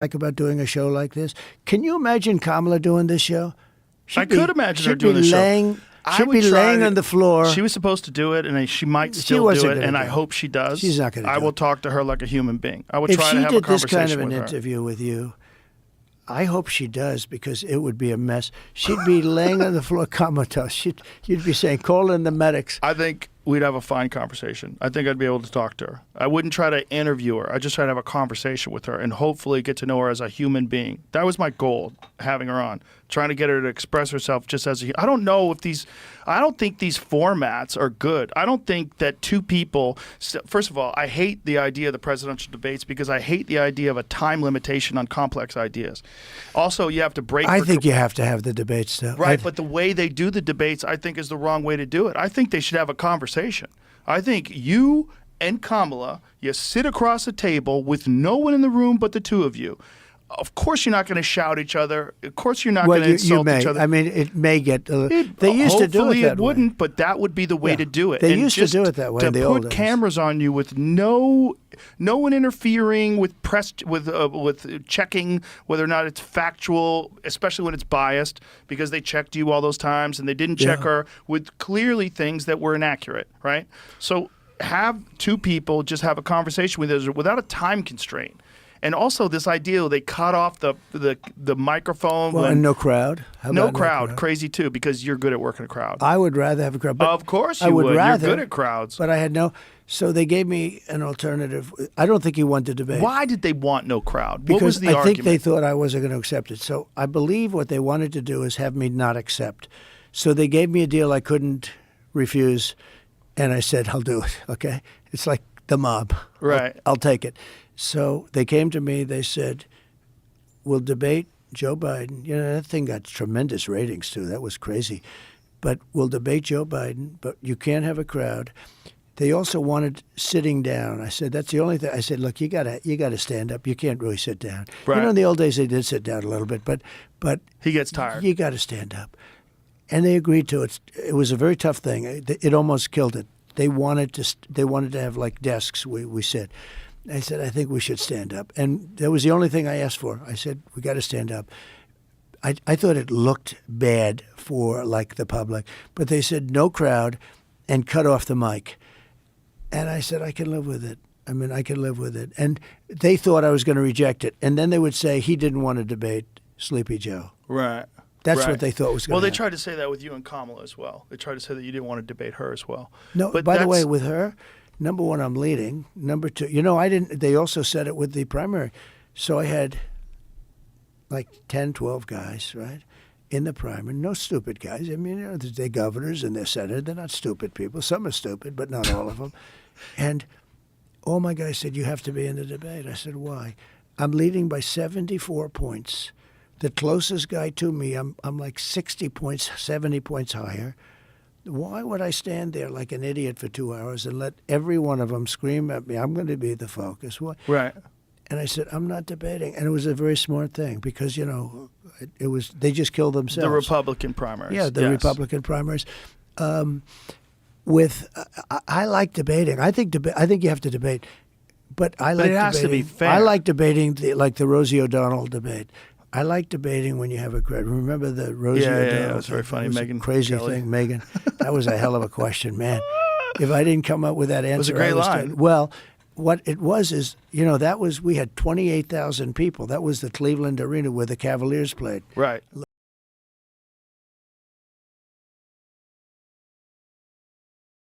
like about doing a show like this? Can you imagine Kamala doing this show? I could imagine her doing this show. She'd be laying on the floor. She was supposed to do it, and she might still do it, and I hope she does. She's not going to do it. I will talk to her like a human being. I would try to have a conversation with her. If she did this kind of an interview with you, I hope she does, because it would be a mess. She'd be laying on the floor comatose. You'd be saying, call in the medics. I think we'd have a fine conversation. I think I'd be able to talk to her. I wouldn't try to interview her. I'd just try to have a conversation with her and hopefully get to know her as a human being. That was my goal, having her on, trying to get her to express herself just as a. I don't think these formats are good. I don't think that two people. First of all, I hate the idea of the presidential debates because I hate the idea of a time limitation on complex ideas. Also, you have to break. I think you have to have the debates, though. Right, but the way they do the debates, I think, is the wrong way to do it. I think they should have a conversation. I think you and Kamala, you sit across the table with no one in the room but the two of you. Of course, you're not going to shout at each other. Of course, you're not going to insult each other. I mean, it may get. They used to do it that way. Hopefully, it wouldn't, but that would be the way to do it. They used to do it that way in the old days. To put cameras on you with no one interfering with checking whether or not it's factual, especially when it's biased, because they checked you all those times and they didn't check her with clearly things that were inaccurate, right? So have two people just have a conversation with us without a time constraint. And also this idea they cut off the microphone. Well, and no crowd. No crowd. Crazy too, because you're good at working a crowd. I would rather have a crowd. Of course you would. You're good at crowds. But I had no. So they gave me an alternative. I don't think he wanted to debate. Why did they want no crowd? Because what was the argument? I think they thought I wasn't going to accept it. So I believe what they wanted to do is have me not accept. So they gave me a deal I couldn't refuse, and I said, I'll do it. Okay? It's like the mob. Right. I'll take it. So they came to me. They said, we'll debate Joe Biden. You know, that thing got tremendous ratings, too. That was crazy. But we'll debate Joe Biden, but you can't have a crowd. They also wanted sitting down. I said, that's the only thing. I said, look, you gotta stand up. You can't really sit down. Right. You know, in the old days, they did sit down a little bit, but he gets tired. You got to stand up. And they agreed to it. It was a very tough thing. It almost killed it. They wanted to have, like, desks we sit. I said, I think we should stand up. And that was the only thing I asked for. I said, we got to stand up. I thought it looked bad for, like, the public. But they said, no crowd, and cut off the mic. And I said, I can live with it. I mean, I can live with it. And they thought I was going to reject it. And then they would say he didn't want to debate Sleepy Joe. Right. That's what they thought was going to happen. Well, they tried to say that with you and Kamala as well. They tried to say that you didn't want to debate her as well. No, but by the way, with her, number one, I'm leading. Number two, I didn't. They also said it with the primary. So I had like 10, 12 guys, right, in the primary. No stupid guys. I mean, they're governors and they're senators. They're not stupid people. Some are stupid, but not all of them. And all my guys said, you have to be in the debate. I said, why? I'm leading by 74 points. The closest guy to me, I'm like 60 points, 70 points higher. Why would I stand there like an idiot for 2 hours and let every one of them scream at me, I'm going to be the focus? What? Right. And I said, I'm not debating. And it was a very smart thing because, it was they just killed themselves. The Republican primaries. Yeah, the Republican primaries. I like debating. I think you have to debate. But I like it has debating. To be fair. I like debating like the Rosie O'Donnell debate. I like debating when you have a crowd. Remember the Rosie O'Donnell? Yeah, that's very funny. Megan crazy Kelly. Thing, Megan. That was a hell of a question, man. If I didn't come up with that answer, it was a great line. Well, what it was is, we had 28,000 people. That was the Cleveland Arena where the Cavaliers played. Right.